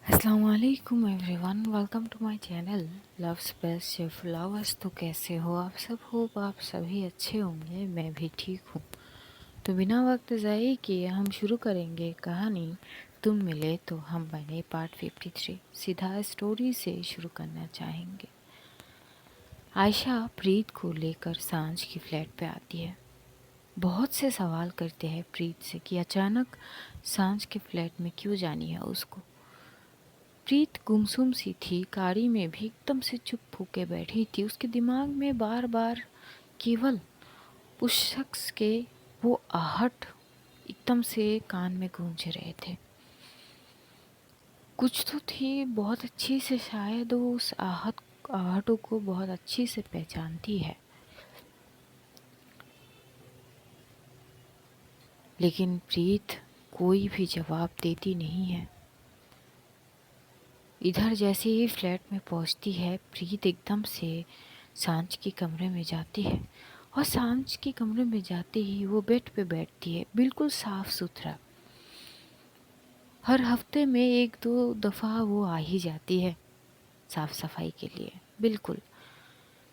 अस्सलामुअलैकुम everyone, welcome to my channel love space chef lovers. तो कैसे हो आप सब? होप आप सभी अच्छे होंगे। मैं भी ठीक हूँ। तो बिना वक्त ज़ाये किए हम शुरू करेंगे कहानी तुम मिले तो हम बने पार्ट 53। सीधा स्टोरी से शुरू करना चाहेंगे। आयशा प्रीत को लेकर सांझ की फ्लैट पे आती है। बहुत से सवाल करते हैं प्रीत से कि अचानक सांझ के फ्लैट में क्यों जानी है उसको। प्रीत गुमसुम सी थी, गाड़ी में भी एकदम से चुप होके बैठी थी। उसके दिमाग में बार बार केवल उस शख्स के वो आहट एकदम से कान में गूंज रहे थे। कुछ तो थी बहुत अच्छी से, शायद वो उस आहटों को बहुत अच्छी से पहचानती है, लेकिन प्रीत कोई भी जवाब देती नहीं है। इधर जैसे ही फ्लैट में पहुंचती है, प्रीत एकदम से सांझ के कमरे में जाती है और सांझ के कमरे में जाते ही वो बेड पे बैठती है, बिल्कुल साफ सुथरा। हर हफ्ते में एक दो दफ़ा वो आ ही जाती है साफ सफाई के लिए। बिल्कुल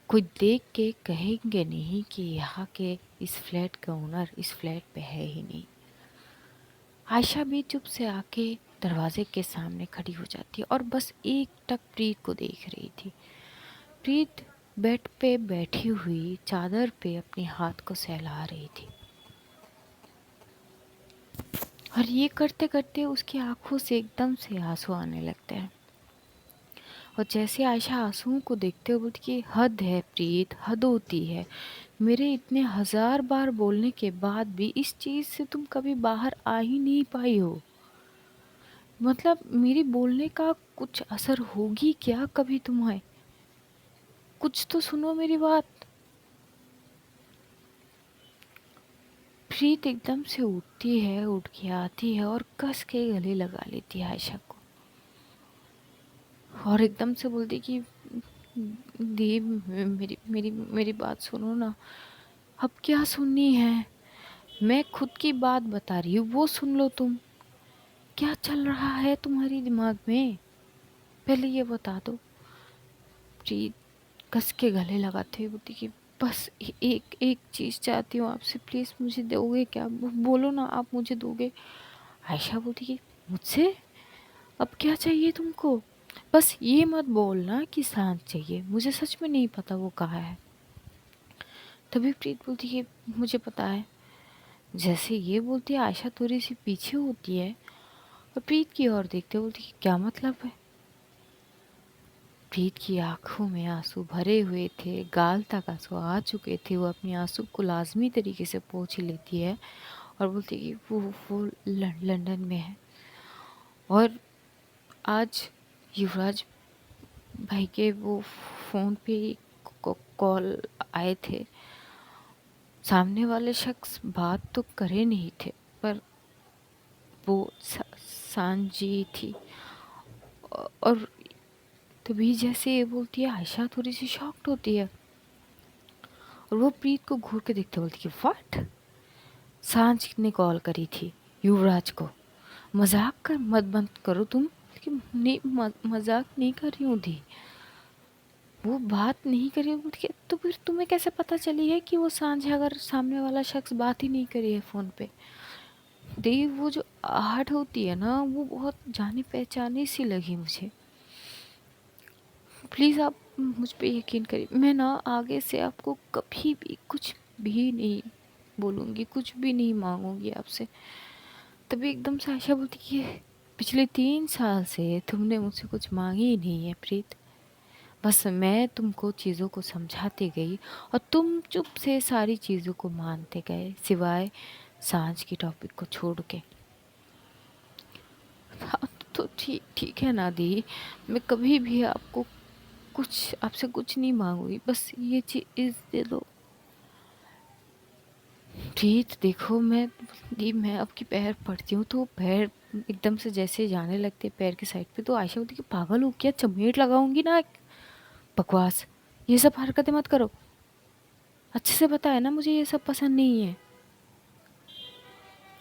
कोई देख के कहेंगे नहीं कि यहाँ के इस फ्लैट का ओनर इस फ्लैट पे है ही नहीं। आयशा भी चुप से आके दरवाजे के सामने खड़ी हो जाती है और बस एक टक प्रीत को देख रही थी। प्रीत बेड पे बैठी हुई चादर पे अपने हाथ को सहला रही थी और ये करते करते उसकी आंखों से एकदम से आंसू आने लगते हैं। और जैसे आयशा आंसुओं को देखते हुए बोलती कि हद है प्रीत, हद होती है। मेरे इतने हजार बार बोलने के बाद भी इस चीज़ से तुम कभी बाहर आ ही नहीं पाई हो। मतलब मेरी बोलने का कुछ असर होगी क्या कभी तुम्हें? कुछ तो सुनो मेरी बात। प्रीत एकदम से उठती है, उठ के आती है और कस के गले लगा लेती है आयशा को और एकदम से बोलती कि दी, मेरी मेरी मेरी बात सुनो ना। अब क्या सुननी है? मैं खुद की बात बता रही हूँ, वो सुन लो तुम। क्या चल रहा है तुम्हारी दिमाग में, पहले ये बता दो। प्रीत कस के गले लगाते हुए बोलती कि बस एक एक चीज़ चाहती हूँ आपसे, प्लीज़ मुझे दोगे क्या? बोलो ना, आप मुझे दोगे? आयशा बोलती कि मुझसे अब क्या चाहिए तुमको? बस ये मत बोलना कि सांझ चाहिए, मुझे सच में नहीं पता वो कहाँ है। तभी प्रीत बोलती है मुझे पता है। जैसे ये बोलती है, आयशा थोड़ी सी पीछे होती है और प्रीत की ओर देखते बोलती है क्या मतलब है? प्रीत की आंखों में आंसू भरे हुए थे, गाल तक आंसू आ चुके थे। वो अपने आंसू को लाजमी तरीके से पोंछ लेती है और बोलती है कि वो लंदन में है और आज युवराज भाई के वो फ़ोन पे कॉल आए थे। सामने वाले शख्स बात तो करे नहीं थे, पर वो सांझी थी। और तभी जैसे ये बोलती है, आयशा थोड़ी सी शॉक्ड होती है और वो प्रीत को घूर के देखते बोलती है व्हाट? सांझ ने कॉल करी थी युवराज को? मजाक कर मत बंद करो तुम। कि नहीं, मजाक नहीं कर रही हूँ दी, वो बात नहीं करी। बोलती है तो फिर तुम्हें कैसे पता चली है कि वो सांझ है, अगर सामने वाला शख्स बात ही नहीं करी है फ़ोन पे? दी वो जो आहट होती है ना, वो बहुत जानी पहचानी सी लगी मुझे। प्लीज़ आप मुझ पे यकीन करिए, मैं ना आगे से आपको कभी भी कुछ भी नहीं बोलूँगी, कुछ भी नहीं मांगूंगी आपसे। तभी एकदम से आयशा बोलती कि पिछले 3 साल से तुमने मुझसे कुछ मांगी ही नहीं है प्रीत। बस मैं तुमको चीज़ों को समझाती गई और तुम चुप से सारी चीज़ों को मानते गए, सिवाय सांझ की टॉपिक को छोड़ के। हाँ, तो ठीक ठीक है ना दी, मैं कभी भी आपको कुछ आपसे कुछ नहीं मांगूंगी, बस ये चीज़ दे दो। प्रीत देखो, मैं आपकी पैर पड़ती हूँ तो पैर एकदम से जैसे जाने लगते पैर के साइड पे, तो आयशा बोलती कि पागल हो क्या, चमेट लगाऊंगी ना? बकवास, ये सब हरकतें मत करो। अच्छे से पता है ना मुझे ये सब पसंद नहीं है।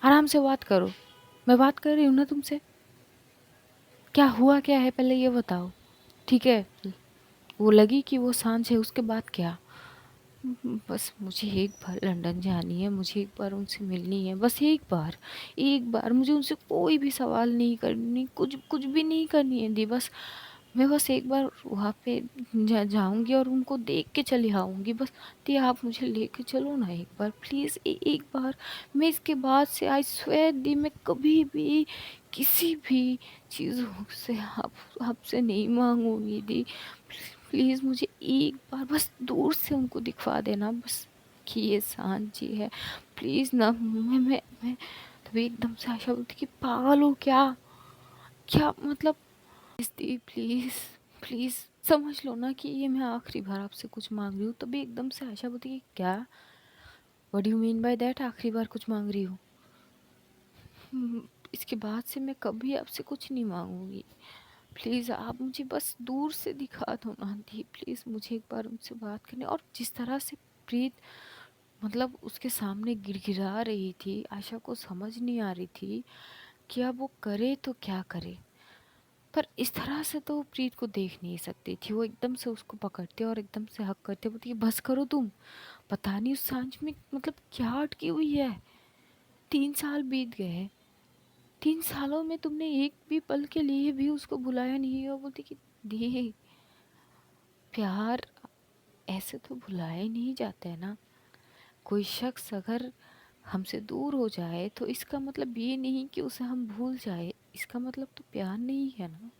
आराम से बात करो, मैं बात कर रही हूँ ना तुमसे। क्या हुआ क्या है पहले ये बताओ। ठीक है, वो लगी कि वो सांझ है, उसके बाद क्या? बस मुझे एक बार लंदन जानी है, मुझे एक बार उनसे मिलनी है, बस एक बार मुझे उनसे कोई भी सवाल नहीं करनी, कुछ कुछ भी नहीं करनी है दी। बस मैं बस एक बार वहाँ पे जाऊंगी और उनको देख के चली आऊंगी। बस दी आप मुझे लेके चलो ना एक बार प्लीज़, एक बार। मैं इसके बाद से आई स्वेयर दी, मैं कभी भी किसी भी चीज़ से आपसे नहीं मांगूंगी दी। प्लीज़ मुझे एक बार बस दूर से उनको दिखवा देना बस कि ये सांझ जी है। प्लीज़ ना, मैं तभी एकदम से आशा बोलती कि पागल हो क्या? क्या मतलब? दी प्लीज़, प्लीज़ समझ लो ना कि ये मैं आखिरी बार आपसे कुछ मांग रही हूँ। तभी एकदम से आशा बोलती कि क्या? What do you mean by that, आखिरी बार कुछ मांग रही हूँ? इसके बाद से मैं कभी आपसे कुछ नहीं मांगूंगी। प्लीज़ आप मुझे बस दूर से दिखा दो ना दी, प्लीज़ मुझे एक बार उनसे बात करनी। और जिस तरह से प्रीत मतलब उसके सामने गिड़गिड़ा रही थी, आशा को समझ नहीं आ रही थी कि अब वो करे तो क्या करे। पर इस तरह से तो वो प्रीत को देख नहीं सकती थी। वो एकदम से उसको पकड़ते और एकदम से हक करते बोलती कि बस करो तुम। पता नहीं उस सांझ में मतलब क्या अटकी हुई है। 3 साल बीत गए हैं, 3 सालों में तुमने एक भी पल के लिए भी उसको बुलाया नहीं है। और बोलती कि दी प्यार ऐसे तो भुलाए नहीं जाते है ना। कोई शख्स अगर हमसे दूर हो जाए तो इसका मतलब ये नहीं कि उसे हम भूल जाए, इसका मतलब तो प्यार नहीं है ना।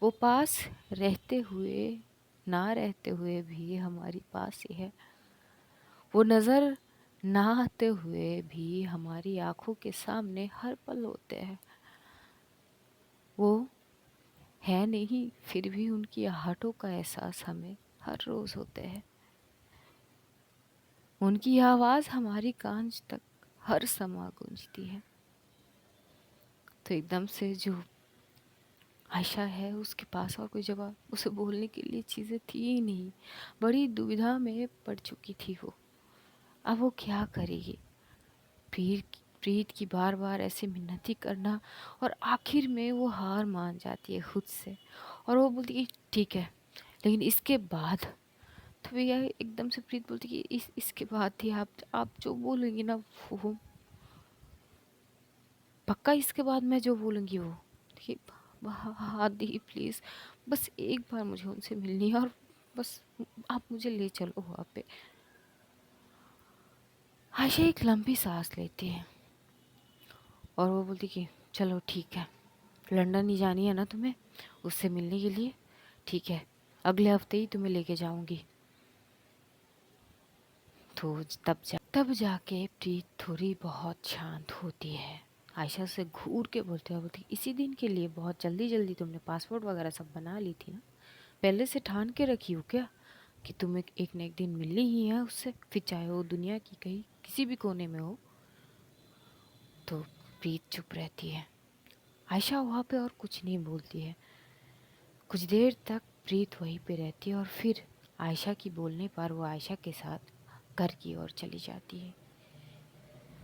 वो पास रहते हुए ना रहते हुए भी हमारी पास ही है। वो नज़र ना आते हुए भी हमारी आंखों के सामने हर पल होते हैं। वो है नहीं फिर भी उनकी आहटों का एहसास हमें हर रोज़ होते हैं। उनकी आवाज़ हमारी कान तक हर समय गूंजती है। तो एकदम से जो आयशा है उसके पास और कोई जवाब उसे बोलने के लिए चीज़ें थी ही नहीं। बड़ी दुविधा में पड़ चुकी थी वो। अब वो क्या करेगी? प्रीत की बार बार ऐसे मिन्नती करना, और आखिर में वो हार मान जाती है खुद से। और वो बोलती कि ठीक है, लेकिन इसके बाद। तो भैया एकदम से प्रीत बोलती कि इसके बाद ही आप जो बोलेंगी ना वो पक्का। इसके बाद मैं जो बोलूँगी वो देखिए। हाँ दी प्लीज़, बस एक बार मुझे उनसे मिलनी है और बस आप मुझे ले चलो वहाँ पे। आयशा एक लंबी सांस लेती है और वो बोलती कि चलो ठीक है, लंदन ही जानी है ना तुम्हें उससे मिलने के लिए? ठीक है, अगले हफ्ते ही तुम्हें लेके जाऊंगी। तो तब जाके प्रीत थोड़ी बहुत शांत होती है। आयशा से घूर के बोलती इसी दिन के लिए बहुत जल्दी जल्दी तुमने पासपोर्ट वगैरह सब बना ली थी ना? पहले से ठान के रखी हो क्या कि तुम्हें एक न एक दिन मिलनी ही है उससे, फिर चाहे वो दुनिया की कहीं किसी भी कोने में हो? तो प्रीत चुप रहती है। आयशा वहाँ पे और कुछ नहीं बोलती है। कुछ देर तक प्रीत वहीं पे रहती है और फिर आयशा की बोलने पर वो आयशा के साथ घर की ओर चली जाती है।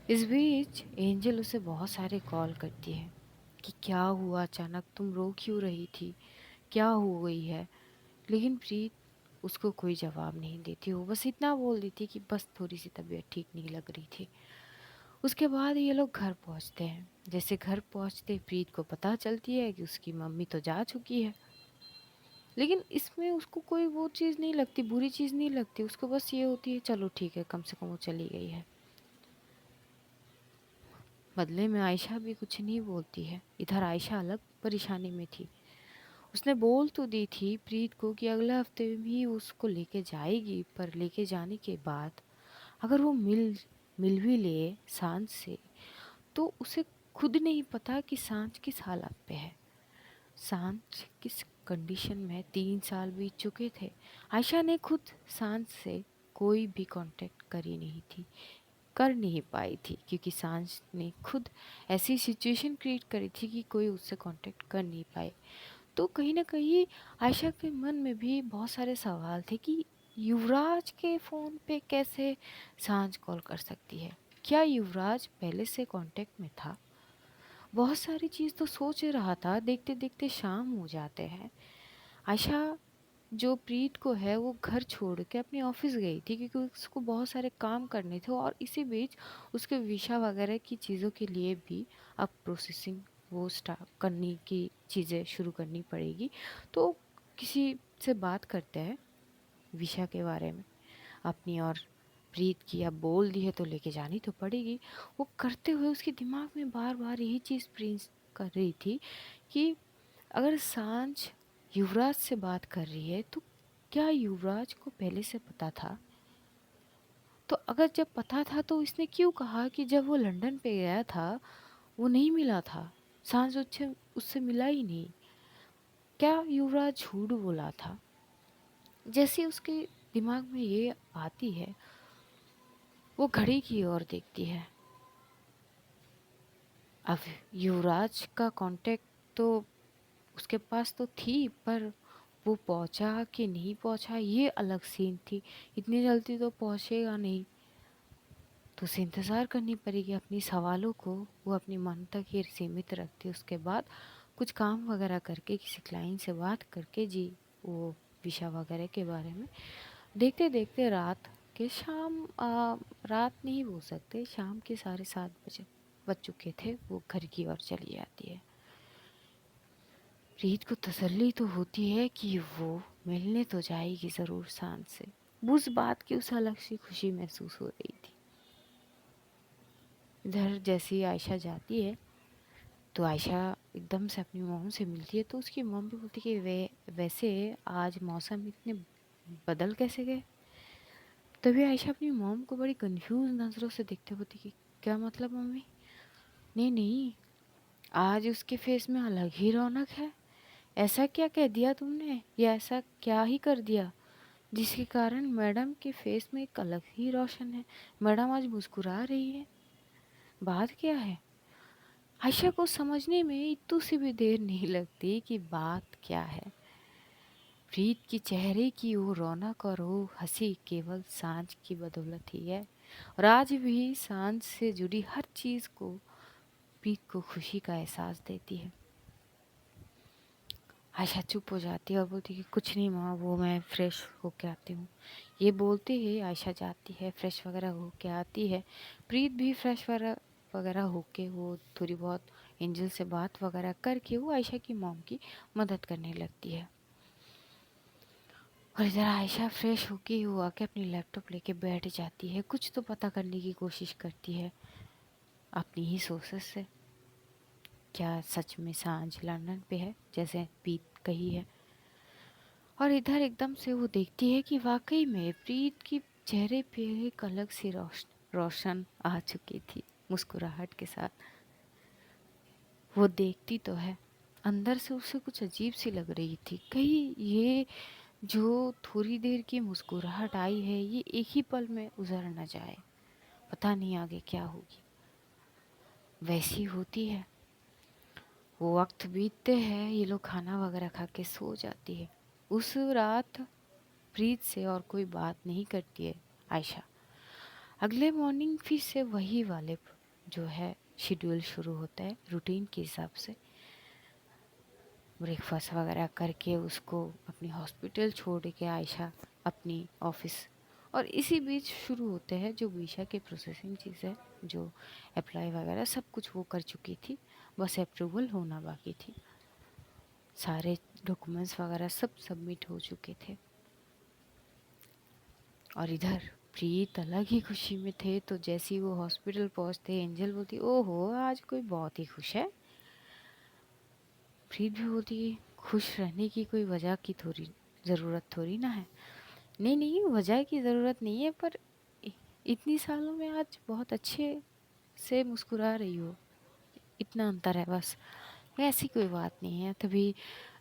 इस बीच एंजल उसे बहुत सारे कॉल करती है कि क्या हुआ, अचानक तुम रो क्यों रही थी, क्या हो गई है? लेकिन प्रीत उसको कोई जवाब नहीं देती। वो बस इतना बोल देती कि बस थोड़ी सी तबीयत ठीक नहीं लग रही थी। उसके बाद ये लोग घर पहुंचते हैं। जैसे घर पहुंचते प्रीत को पता चलती है कि उसकी मम्मी तो जा चुकी है। लेकिन इसमें उसको कोई वो चीज़ नहीं लगती, बुरी चीज़ नहीं लगती। उसको बस ये होती है चलो ठीक है, कम से कम वो चली गई है। बदले में आयशा भी कुछ नहीं बोलती है। इधर आयशा अलग परेशानी में थी। उसने बोल तो दी थी प्रीत को कि अगले हफ्ते भी उसको लेके जाएगी, पर लेके जाने के बाद अगर वो मिल भी ले सांझ से तो उसे खुद नहीं पता कि सांझ किस हालत पे है, सांझ किस कंडीशन में। 3 साल बीत चुके थे। आयशा ने खुद सांझ से कोई भी कांटेक्ट करी नहीं थी, कर नहीं पाई थी, क्योंकि सांझ ने खुद ऐसी सिचुएशन क्रिएट करी थी कि कोई उससे कांटेक्ट कर नहीं पाए। तो कहीं ना कहीं आयशा के मन में भी बहुत सारे सवाल थे कि युवराज के फ़ोन पे कैसे सांझ कॉल कर सकती है? क्या युवराज पहले से कांटेक्ट में था? बहुत सारी चीज़ तो सोच रहा था, देखते-देखते शाम हो जाते हैं। आयशा जो प्रीत को है वो घर छोड़ के अपने ऑफिस गई थी क्योंकि उसको बहुत सारे काम करने थे और इसी बीच उसके वीज़ा वगैरह की चीज़ों के लिए भी अब प्रोसेसिंग वो स्टार्ट करने की चीज़ें शुरू करनी पड़ेगी। तो किसी से बात करते हैं वीज़ा के बारे में अपनी, और प्रीत की अब बोल दी है तो लेके जानी तो पड़ेगी। वो करते हुए उसके दिमाग में बार बार यही चीज़ प्रिंस कर रही थी कि अगर सांझ युवराज से बात कर रही है तो क्या युवराज को पहले से पता था? तो अगर जब पता था तो इसने क्यों कहा कि जब वो लंदन पे गया था वो नहीं मिला था, सांझ उससे उससे मिला ही नहीं? क्या युवराज झूठ बोला था? जैसे उसके दिमाग में ये आती है वो घड़ी की ओर देखती है। अब युवराज का कांटेक्ट तो उसके पास तो थी, पर वो पहुंचा कि नहीं पहुंचा ये अलग सीन थी। इतनी जल्दी तो पहुंचेगा नहीं, तो उसे इंतज़ार करनी पड़ेगी। अपनी सवालों को वो अपने मन तक ही सीमित रखती, उसके बाद कुछ काम वगैरह करके किसी क्लाइंट से बात करके जी वो विषा वगैरह के बारे में देखते देखते रात के शाम रात नहीं बोल सकते, शाम के 7:30 बजे बज चुके थे। वो घर की ओर चली जाती है। प्रीत को तसल्ली तो होती है कि वो मिलने तो जाएगी ज़रूर सांझ से। उस बात की उसे अलग सी खुशी महसूस हो रही थी। इधर जैसी आयशा जाती है तो आयशा एकदम से अपनी मॉम से मिलती है, तो उसकी मॉम भी बोलती कि वे वैसे आज मौसम इतने बदल कैसे गए? तभी आयशा अपनी मॉम को बड़ी कंफ्यूज नज़रों से देखते बोलती कि क्या मतलब मम्मी? नहीं नहीं, आज उसके फेस में अलग ही रौनक है। ऐसा क्या कह दिया तुमने, या ऐसा क्या ही कर दिया जिसके कारण मैडम के फेस में एक अलग ही रोशन है? मैडम आज मुस्कुरा रही है, बात क्या है? आयशा को समझने में इतू सी भी देर नहीं लगती कि बात क्या है। प्रीत की चेहरे की वो रौनक और वो हंसी केवल सांझ की बदौलत ही है, और आज भी सांझ से जुड़ी हर चीज को प्रीत को खुशी का एहसास देती है। आयशा चुप हो जाती है और बोलती है कि कुछ नहीं माँ, वो मैं फ्रेश होके आती हूँ। ये बोलते ही आयशा जाती है, फ्रेश वगैरह होके आती है। प्रीत भी फ्रेश वगैरह होके वो थोड़ी बहुत एंजल से बात वगैरह करके वो आयशा की मॉम की मदद करने लगती है। और इधर आयशा फ्रेश होके वो आके अपनी लैपटॉप लेके बैठ जाती है, कुछ तो पता करने की कोशिश करती है अपनी ही सोर्सेस से। क्या सच में सांझ लंदन पे है जैसे प्रीत कही है? और इधर एकदम से वो देखती है कि वाकई में प्रीत की चेहरे पे एक अलग सी रोशन आ चुकी थी मुस्कुराहट के साथ। वो देखती तो है, अंदर से उसे कुछ अजीब सी लग रही थी। कहीं ये जो थोड़ी देर की मुस्कुराहट आई है ये एक ही पल में उजड़ न जाए, पता नहीं आगे क्या होगी। वैसी होती है, वो वक्त बीतते हैं, ये लोग खाना वगैरह खा के सो जाती है। उस रात प्रीत से और कोई बात नहीं करती है आयशा। अगले मॉर्निंग फिर से वही वाले जो है शेड्यूल शुरू होता है रूटीन के हिसाब से। ब्रेकफास्ट वगैरह करके उसको अपनी हॉस्पिटल छोड़ के आयशा अपनी ऑफिस, और इसी बीच शुरू होते हैं जो वीज़ा के प्रोसेसिंग चीज़ है, जो अप्लाई वगैरह सब कुछ वो कर चुकी थी, बस अप्रूवल होना बाकी थी। सारे डॉक्यूमेंट्स वगैरह सब सबमिट हो चुके थे। और इधर प्रीत अलग ही खुशी में थे, तो जैसे ही वो हॉस्पिटल पहुंचते एंजल बोलती ओहो आज कोई बहुत ही खुश है। प्रीत भी बोलती खुश रहने की कोई वजह की थोड़ी ज़रूरत थोड़ी ना है। नहीं नहीं, वजह की ज़रूरत नहीं है, पर इतनी सालों में आज बहुत अच्छे से मुस्कुरा रही हो, इतना अंतर है बस, ऐसी कोई बात नहीं है। तभी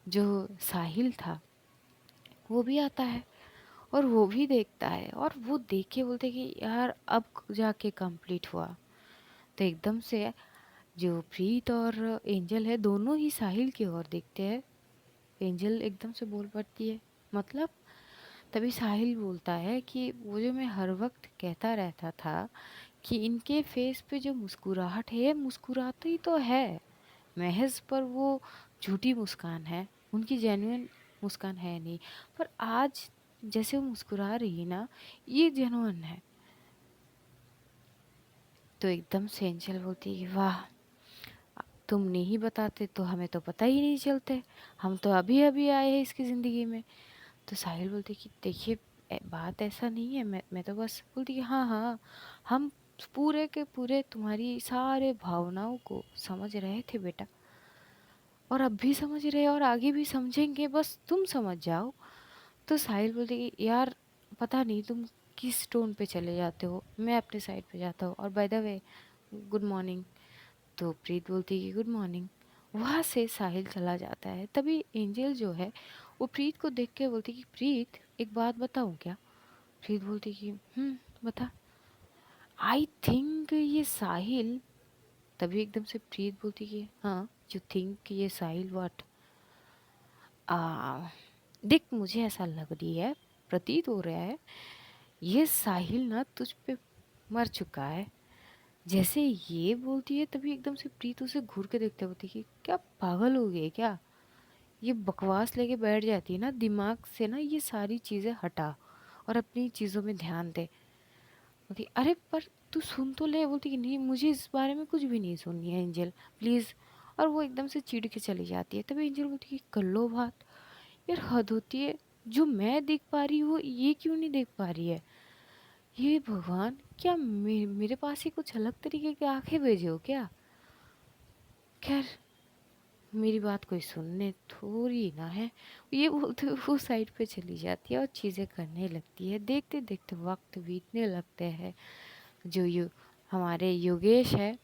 जो साहिल था वो भी आता है और वो भी देखता है, और वो देख के बोलते कि यार अब जाके कंप्लीट हुआ। तो एकदम से जो प्रीत और एंजल है दोनों ही साहिल की ओर देखते हैं। एंजल एकदम से बोल पड़ती है मतलब? तभी साहिल बोलता है कि वो जो मैं हर वक्त कहता रहता था कि इनके फेस पे जो मुस्कुराहट है मुस्कुराते ही तो है, महज़ पर वो झूठी मुस्कान है, उनकी जेन्युइन मुस्कान है नहीं। पर आज जैसे वो मुस्कुरा रही है ना, ये जेन्युइन है। तो एकदम से एंजल बोलती है, वाह! तुम नहीं बताते तो हमें तो पता ही नहीं चलते, हम तो अभी-अभी आए हैं इसकी ज़िंदगी में। तो साहिल बोलते कि देखिए बात ऐसा नहीं है, मैं तो बस बोलती कि हाँ, हाँ, हम पूरे के पूरे तुम्हारी सारे भावनाओं को समझ रहे थे बेटा, और अब भी समझ रहे हैं और आगे भी समझेंगे, बस तुम समझ जाओ। तो साहिल बोलते कि यार पता नहीं तुम किस टोन पे चले जाते हो, मैं अपने साइड पे जाता हूँ, और by the way good morning. तो प्रीत बोलती है कि गुड मॉर्निंग। वहाँ से साहिल चला जाता है। तभी एंजल जो है वो प्रीत को देख के बोलती कि प्रीत एक बात बताऊँ क्या? प्रीत बोलती कि बता। आई थिंक ये साहिल। तभी एकदम से प्रीत बोलती कि हाँ, यू थिंक ये साहिल व्हाट? आ देख, मुझे ऐसा लग रही है, प्रतीत हो रहा है, ये साहिल ना तुझ पे मर चुका है। जैसे ये बोलती है तभी एकदम से प्रीत उसे घूर के देखते होती कि क्या पागल हो गई है क्या? ये बकवास लेके बैठ जाती है ना, दिमाग से ना ये सारी चीज़ें हटा और अपनी चीज़ों में ध्यान दे। बोलती अरे पर तू सुन तो ले। बोलती कि नहीं, मुझे इस बारे में कुछ भी नहीं सुननी है एंजल, प्लीज़। और वो एकदम से चिढ़ के चली जाती है। तभी एंजल बोलती कि कर लो बात। यार हद होती है, जो मैं देख पा रही हूँ ये क्यों नहीं देख पा रही है? ये भगवान, क्या मेरे पास ही कुछ अलग तरीके की आंखें भेजे हो क्या? खैर, मेरी बात कोई सुनने थोड़ी ना है। ये बोलते हुए वो साइड पे चली जाती है और चीज़ें करने लगती है। देखते देखते वक्त बीतने लगते हैं। जो हमारे योगेश है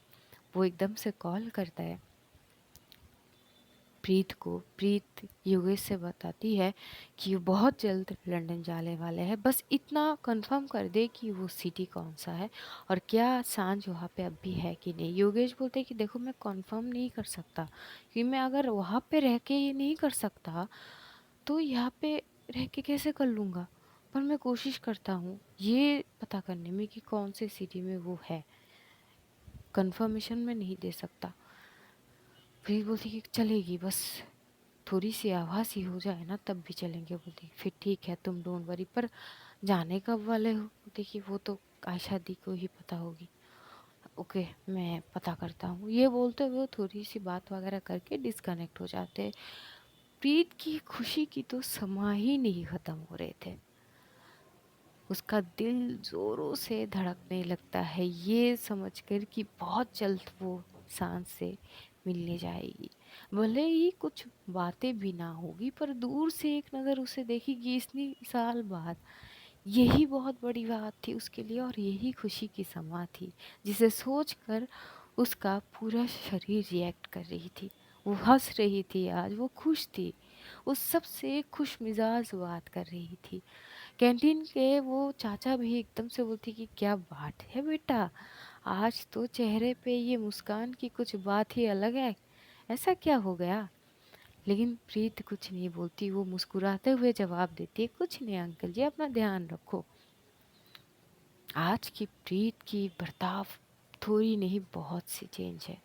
वो एकदम से कॉल करता है प्रीत को। प्रीत योगेश से बताती है कि वो बहुत जल्द लंदन जाने वाले हैं, बस इतना कंफर्म कर दे कि वो सिटी कौन सा है और क्या सांझ वहाँ पे अब भी है कि नहीं। योगेश बोलते कि देखो मैं कंफर्म नहीं कर सकता, कि मैं अगर वहाँ पे रह के ये नहीं कर सकता तो यहाँ पे रह के कैसे कर लूँगा। पर मैं कोशिश करता हूँ ये पता करने में कि कौन से सिटी में वो है, कंफर्मेशन में नहीं दे सकता। फिर बोलती कि चलेगी, बस थोड़ी सी आवाज़ ही हो जाए ना तब भी चलेंगे। बोलती फिर ठीक है, तुम डोंट वरी, पर जाने कब वाले हो? देखिए वो तो आयशा दी को ही पता होगी। ओके, मैं पता करता हूँ। ये बोलते हुए वो थोड़ी सी बात वगैरह करके डिस्कनेक्ट हो जाते हैं। प्रीत की खुशी की तो समा ही नहीं ख़त्म हो रहे थे। उसका दिल ज़ोरों से धड़कने लगता है ये समझकर कि बहुत जल्द वो सांस से मिलने जाएगी। भले ही कुछ बातें भी ना होगी, पर दूर से एक नज़र उसे देखेगी इतनी साल बाद, यही बहुत बड़ी बात थी उसके लिए और यही खुशी की समा थी, जिसे सोचकर उसका पूरा शरीर रिएक्ट कर रही थी। वो हंस रही थी, आज वो खुश थी, वो सबसे खुश मिजाज बात कर रही थी। कैंटीन के वो चाचा भी एकदम से बोलती कि क्या बात है बेटा, आज तो चेहरे पे ये मुस्कान की कुछ बात ही अलग है, ऐसा क्या हो गया? लेकिन प्रीत कुछ नहीं बोलती, वो मुस्कुराते हुए जवाब देती है, कुछ नहीं अंकल जी, अपना ध्यान रखो। आज की प्रीत की बर्ताव थोड़ी नहीं बहुत सी चेंज है।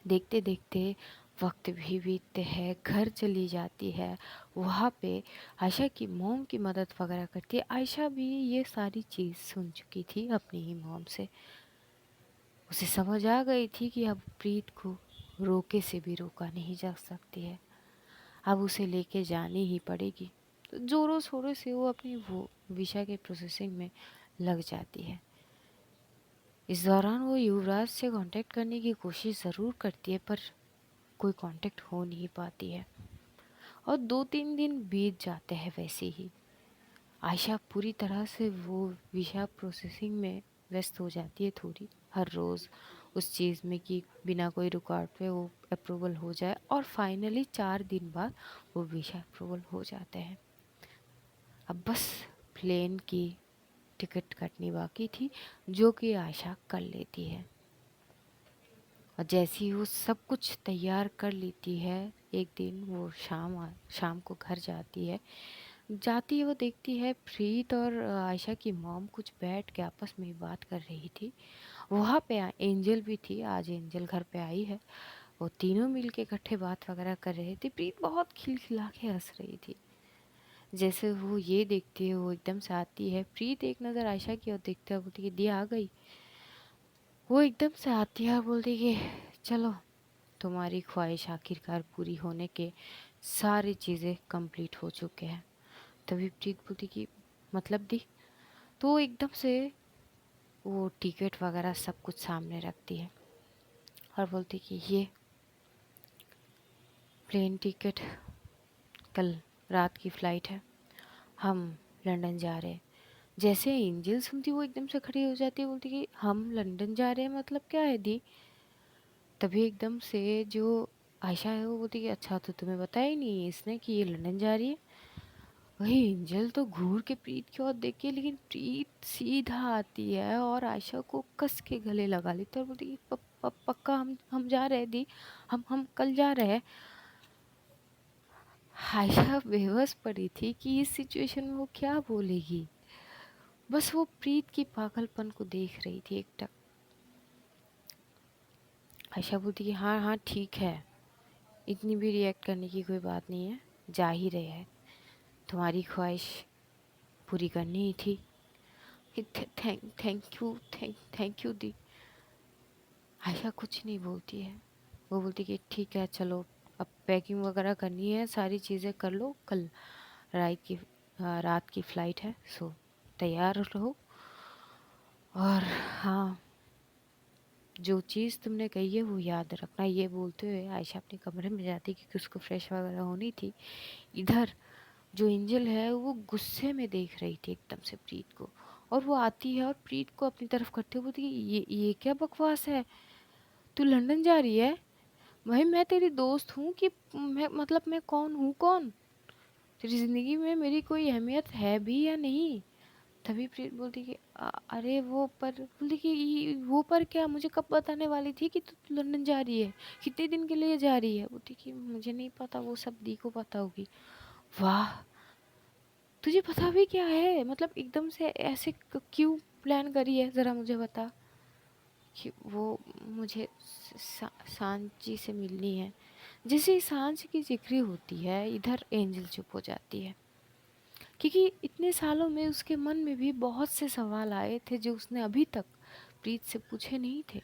देखते देखते वक्त भी बीतते हैं, घर चली जाती है। वहाँ पे आयशा की मोम की मदद वगैरह करती है। आयशा भी ये सारी चीज़ सुन चुकी थी अपनी ही मोम से। उसे समझ आ गई थी कि अब प्रीत को रोके से भी रोका नहीं जा सकती है, अब उसे लेके जानी ही पड़ेगी। तो ज़ोरों शोरों से वो अपनी वो विशा के प्रोसेसिंग में लग जाती है। इस दौरान वो युवराज से कांटेक्ट करने की कोशिश ज़रूर करती है, पर कोई कांटेक्ट हो नहीं पाती है और 2-3 दिन बीत जाते हैं वैसे ही। आयशा पूरी तरह से वो विशा प्रोसेसिंग में व्यस्त हो जाती है थोड़ी, हर रोज़ उस चीज़ में कि बिना कोई रुकावट पे वो अप्रूवल हो जाए, और फाइनली 4 दिन बाद वो विशा अप्रूवल हो जाते हैं। अब बस प्लेन की टिकट कटनी बाकी थी, जो कि आयशा कर लेती है। और जैसे ही वो सब कुछ तैयार कर लेती है, एक दिन वो शाम को घर जाती है। जाती है, वो देखती है प्रीत और आयशा की मॉम कुछ बैठ के आपस में बात कर रही थी, वहाँ पे एंजल भी थी, आज एंजल घर पे आई है। वो तीनों मिल के इकट्ठे बात वगैरह कर रहे थे। प्रीत बहुत खिलखिला के हंस रही थी। जैसे वो ये देखती है, वो एकदम से आती है। प्रीत एक नज़र आयशा की ओर देखते हुए बोलती है दी आ गई। वो एकदम से आती है और बोलती है कि चलो, तुम्हारी ख्वाहिश आखिरकार पूरी होने के सारी चीज़ें कंप्लीट हो चुके हैं। तभी प्रीत बोलती कि मतलब दी। तो वो एकदम से वो टिकट वगैरह सब कुछ सामने रखती है और बोलती कि ये प्लेन टिकट, कल रात की फ़्लाइट है, हम लंदन जा रहे हैं। जैसे एंजल सुनती वो एकदम से खड़ी हो जाती है, बोलती कि हम लंदन जा रहे हैं मतलब क्या है दी। तभी एकदम से जो आयशा है वो बोलती कि अच्छा, तो तुम्हें बताया ही नहीं इसने कि ये लंदन जा रही है। वही एंजल तो घूर के प्रीत की ओर देखती है, लेकिन प्रीत सीधा आती है और आयशा को कस के गले लगा लेती है और बोलती कि पक्का हम जा रहे हैं दी, हम कल जा रहे हैं। आयशा बेबस पड़ी थी कि इस सिचुएशन में वो क्या बोलेगी। बस वो प्रीत की पागलपन को देख रही थी एकटक। आयशा बोलती कि हाँ हाँ ठीक है, इतनी भी रिएक्ट करने की कोई बात नहीं है, जा ही रहे हैं, तुम्हारी ख्वाहिश पूरी करनी ही थी। थैंक यू दी। आयशा कुछ नहीं बोलती है। वो बोलती कि ठीक है चलो, अब पैकिंग वगैरह करनी है, सारी चीज़ें कर लो, कल रात की फ़्लाइट है, सो तैयार रहो। और हाँ, जो चीज़ तुमने कही है वो याद रखना। ये बोलते हुए आयशा अपने कमरे में जाती क्योंकि उसको फ्रेश वगैरह होनी थी। इधर जो एंजल है वो गुस्से में देख रही थी एकदम से प्रीत को, और वो आती है और प्रीत को अपनी तरफ करते हुए बोलती है ये क्या बकवास है, तू लंदन जा रही है। भाई मैं तेरी दोस्त हूँ कि मैं मतलब मैं कौन हूँ, कौन तेरी ज़िंदगी में मेरी कोई अहमियत है भी या नहीं। तभी प्रीत बोलती कि अरे वो पर, बोलती कि वो पर क्या, मुझे कब बताने वाली थी कि तू लंदन जा रही है, कितने दिन के लिए जा रही है। बोलती कि मुझे नहीं पता, वो सब दी को पता होगी। वाह, तुझे पता भी क्या है, मतलब एकदम से ऐसे क्यों प्लान करी है, ज़रा मुझे बता। कि वो मुझे सांची से मिलनी है। जैसे ही सांच की जिक्र होती है, इधर एंजल चुप हो जाती है, क्योंकि इतने सालों में उसके मन में भी बहुत से सवाल आए थे जो उसने अभी तक प्रीत से पूछे नहीं थे,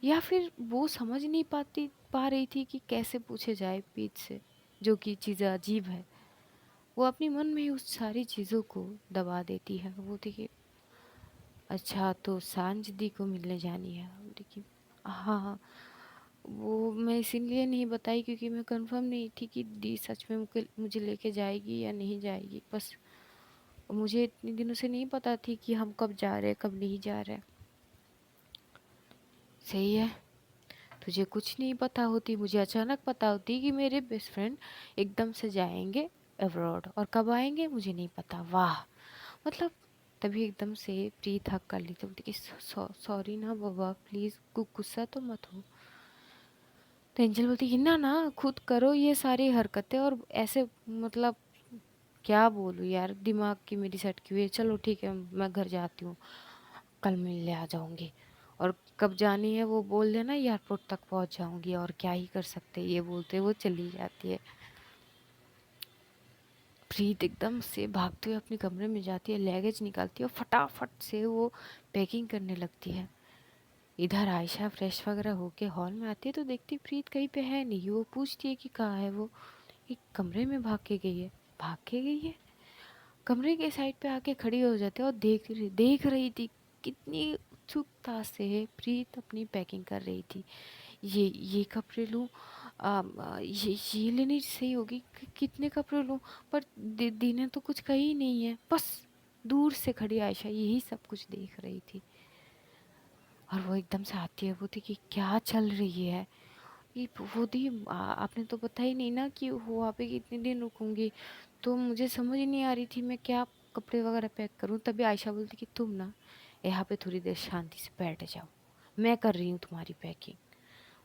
या फिर वो समझ नहीं पा रही थी कि कैसे पूछे जाए प्रीत से, जो कि चीज़ें अजीब है। वो अपनी मन में ही उस सारी चीज़ों को दबा देती है। वो बोलती कि अच्छा, तो सांझ दी को मिलने जानी है। बोलती कि हाँ हाँ, वो मैं इसीलिए नहीं बताई क्योंकि मैं कंफर्म नहीं थी कि दी सच में मुझे लेके जाएगी या नहीं जाएगी। बस मुझे इतने दिनों से नहीं पता थी कि हम कब जा रहे हैं कब नहीं जा रहे। सही है, तुझे कुछ नहीं पता होती, मुझे अचानक पता होती कि मेरे बेस्ट फ्रेंड एकदम से जाएंगे अब्रॉड, और कब आएंगे मुझे नहीं पता। वाह, मतलब तभी एकदम से प्रीत हक कर ली, तो बोलती कि सॉरी ना बाबा, प्लीज़ गुस्सा तो मत हो। तो एंजल बोलती कि ना ना, खुद करो ये सारी हरकतें और ऐसे, मतलब क्या बोलूँ यार, दिमाग की मेरी सटकी हुई है। चलो ठीक है, मैं घर जाती हूँ, कल मिलने आ जाऊँगी, और कब जानी है वो बोल देना, एयरपोर्ट तक पहुँच जाऊँगी, और क्या ही कर सकते हैं। ये बोलते वो चली जाती है। प्रीत एकदम से भागते हुए अपने कमरे में जाती है, लगेज निकालती है और फटाफट से वो पैकिंग करने लगती है। इधर आयशा फ्रेश वगैरह होके हॉल में आती है तो देखती प्रीत कहीं पे है नहीं। वो पूछती है कि कहाँ है वो। एक कमरे में भाग के गई है। भाग के गई है, कमरे के साइड पे आके खड़ी हो जाती है और देख रही थी कितनी उत्सुकता से प्रीत अपनी पैकिंग कर रही थी। ये कपड़े लूँ, ये लेनी सही होगी, कितने कपड़े लूँ। पर दी ने तो कुछ कही नहीं है, बस दूर से खड़ी आयशा यही सब कुछ देख रही थी। और वो एकदम से आती है, बोलती कि क्या चल रही है ये। वो दी आपने तो बताया ही नहीं ना कि वो वहाँ पे कितने दिन रुकूंगी, तो मुझे समझ ही नहीं आ रही थी मैं क्या कपड़े वगैरह पैक करूँ। तभी आयशा बोलती कि तुम ना यहाँ पे थोड़ी देर शांति से बैठ जाओ, मैं कर रही हूँ तुम्हारी पैकिंग।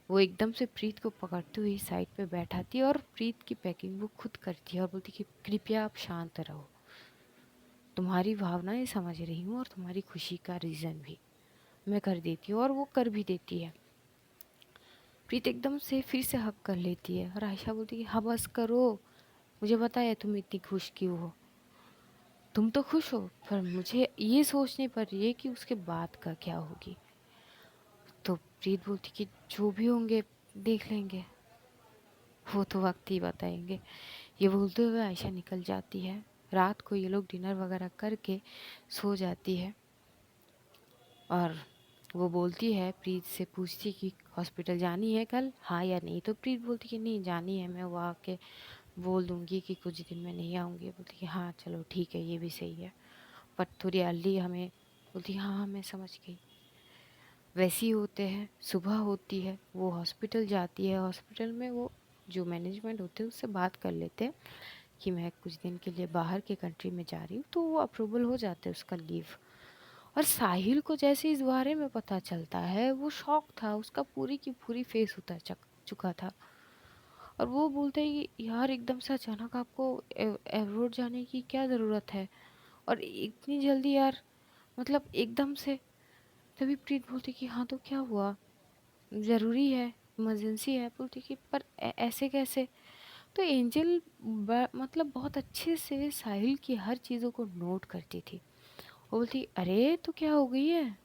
वो एकदम से प्रीत को पकड़ते हुए साइड पे बैठाती है और प्रीत की पैकिंग वो खुद करती है और बोलती कि कृपया आप शांत रहो, तुम्हारी भावनाएं समझ रही हूँ और तुम्हारी खुशी का रीज़न भी, मैं कर देती हूँ, और वो कर भी देती है। प्रीत एकदम से फिर से हक कर लेती है और आयशा बोलती है, हाँ बस करो, मुझे पता है तुम इतनी खुश क्यों हो, तुम तो खुश हो, पर मुझे ये सोचनी पड़ रही है कि उसके बाद का क्या होगी। तो प्रीत बोलती कि जो भी होंगे देख लेंगे, वो तो वक्त ही बताएंगे। ये बोलते हुए आयशा निकल जाती है। रात को ये लोग डिनर वगैरह करके सो जाती है, और वो बोलती है, प्रीत से पूछती कि हॉस्पिटल जानी है कल, हाँ या नहीं। तो प्रीत बोलती कि नहीं जानी है, मैं वहाँ के बोल दूंगी कि कुछ दिन में नहीं आऊँगी। बोलती कि हाँ चलो ठीक है, ये भी सही है, बट थोड़ी अर्ली हमें। बोलती हाँ हाँ मैं समझ गई। वैसे ही होते हैं, सुबह होती है, वो हॉस्पिटल जाती है। हॉस्पिटल में वो जो मैनेजमेंट होते हैं उससे बात कर लेते हैं कि मैं कुछ दिन के लिए बाहर के कंट्री में जा रही हूँ, तो वो अप्रूवल हो जाते हैं उसका लीव। और साहिल को जैसे इस बारे में पता चलता है, वो शॉक था, उसका पूरी की पूरी फेस उतर चुका था। और वो बोलते हैं कि यार एकदम से अचानक आपको एवरोड जाने की क्या ज़रूरत है, और इतनी जल्दी यार, मतलब एकदम से। तभी प्रीत बोलती कि हाँ तो क्या हुआ, ज़रूरी है, इमरजेंसी है। बोलती कि पर ऐसे कैसे। तो एंजल मतलब बहुत अच्छे से साहिल की हर चीज़ों को नोट करती थी। वो बोलती अरे तो क्या हो गई है,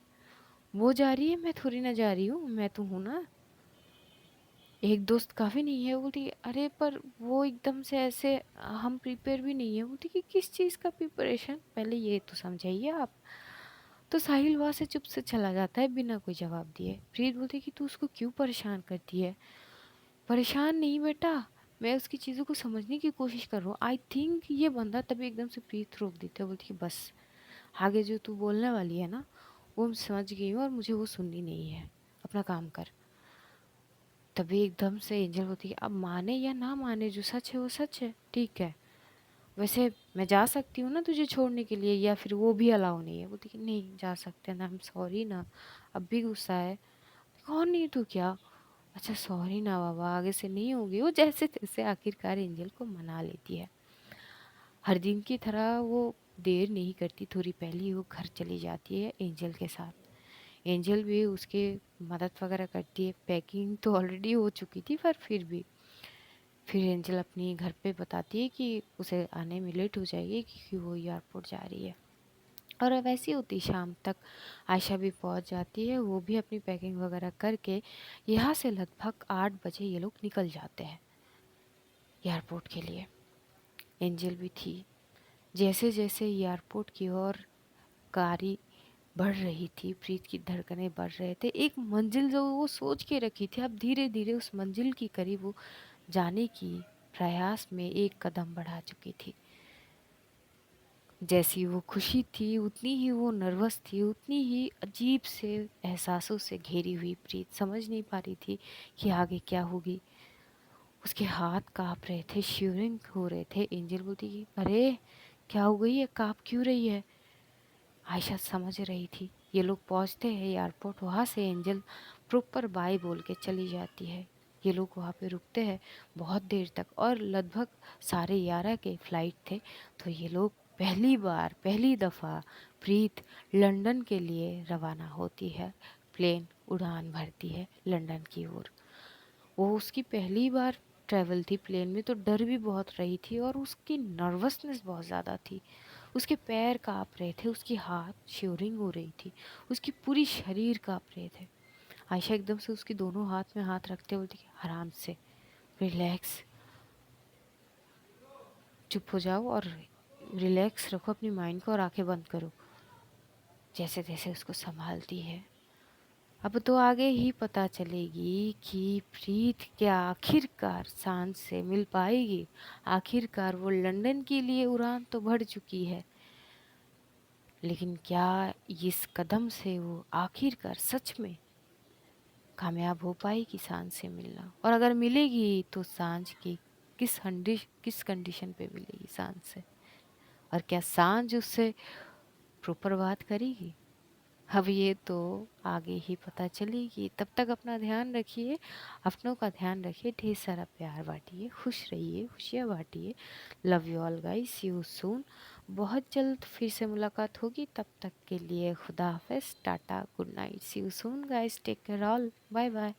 वो जा रही है, मैं थोड़ी ना जा रही हूँ, मैं तो हूँ ना, एक दोस्त काफ़ी नहीं है। बोलती अरे पर वो एकदम से ऐसे, हम प्रिपेयर भी नहीं है। बोलती कि किस चीज़ का प्रिपरेशन, पहले ये तो समझाइए आप। तो साहिल वहाँ से चुप से चला जाता है बिना कोई जवाब दिए। प्रीत बोलती कि तू उसको क्यों परेशान करती है। परेशान नहीं बेटा, मैं उसकी चीज़ों को समझने की कोशिश कर रहा हूँ, आई थिंक ये बंदा। तभी एकदम से प्रीत रोक देते है। बोलती कि बस, आगे जो तू बोलने वाली है ना, वो मैं समझ गई हूँ और मुझे वो सुननी नहीं है, अपना काम कर। तभी एकदम से एंजल होती है, अब माने या ना माने, जो सच है वो सच है, ठीक है। वैसे मैं जा सकती हूँ ना तुझे छोड़ने के लिए, या फिर वो भी अलाउ नहीं है। बोलती कि नहीं जा सकते ना, आई एम सॉरी ना, अब भी गुस्सा है। कौन नहीं तू क्या, अच्छा सॉरी ना बाबा, आगे से नहीं होगी। वो जैसे तैसे आखिरकार एंजल को मना लेती है। हर दिन की तरह वो देर नहीं करती, थोड़ी पहले ही वो घर चली जाती है एंजल के साथ। एंजल भी उसके मदद वगैरह करती है, पैकिंग तो ऑलरेडी हो चुकी थी, पर फिर भी। फिर एंजल अपनी घर पे बताती है कि उसे आने में लेट हो जाएगी क्योंकि वो एयरपोर्ट जा रही है। और अब ऐसी होती शाम तक आयशा भी पहुंच जाती है, वो भी अपनी पैकिंग वगैरह करके यहाँ से लगभग 8 बजे ये लोग निकल जाते हैं एयरपोर्ट के लिए। एंजल भी थी। जैसे जैसे एयरपोर्ट की ओर गाड़ी बढ़ रही थी, प्रीत की धड़कनें बढ़ रहे थे। एक मंजिल जो वो सोच के रखी थी, अब धीरे धीरे उस मंजिल की करीब वो जाने की प्रयास में एक कदम बढ़ा चुकी थी। जैसी वो खुशी थी, उतनी ही वो नर्वस थी, उतनी ही अजीब से एहसासों से घिरी हुई प्रीत समझ नहीं पा रही थी कि आगे क्या होगी। उसके हाथ कांप रहे थे, शिवरिंग हो रहे थे। एंजल बोलती कि अरे क्या हो गई है, कांप क्यों रही है। आयशा समझ रही थी। ये लोग पहुंचते हैं एयरपोर्ट, वहाँ से एंजल प्रॉपर बाय बोल के चली जाती है। ये लोग वहाँ पे रुकते हैं बहुत देर तक, और लगभग 11:30 के फ्लाइट थे। तो ये लोग पहली बार, पहली दफ़ा प्रीत लंदन के लिए रवाना होती है। प्लेन उड़ान भरती है लंदन की ओर। वो उसकी पहली बार ट्रैवल थी प्लेन में, तो डर भी बहुत रही थी और उसकी नर्वसनेस बहुत ज़्यादा थी। उसके पैर काँप रहे थे, उसकी हाथ शिवरिंग हो रही थी, उसकी पूरी शरीर काँप रहे थे। आयशा एकदम से उसके दोनों हाथ में हाथ रखते बोलती कि आराम से, रिलैक्स, चुप हो जाओ और रिलैक्स रखो अपनी माइंड को और आंखें बंद करो। जैसे तैसे उसको संभालती है। अब तो आगे ही पता चलेगी कि प्रीत क्या आखिरकार सांझ से मिल पाएगी। आखिरकार वो लंदन के लिए उड़ान तो भर चुकी है, लेकिन क्या इस कदम से वो आखिरकार सच में कामयाब हो पाएगी सांझ से मिलना। और अगर मिलेगी तो सांझ की किस कंडीशन पे मिलेगी सांझ से, और क्या सांझ उससे प्रॉपर बात करेगी। अब ये तो आगे ही पता चलेगी। तब तक अपना ध्यान रखिए, अपनों का ध्यान रखिए, ढेर सारा प्यार बांटिए, खुश रहिए, खुशियाँ बांटिए। Love you all guys, see you soon. बहुत जल्द फिर से मुलाकात होगी, तब तक के लिए खुदा हाफिज़, tata, good night, see you soon guys, take care all, bye bye.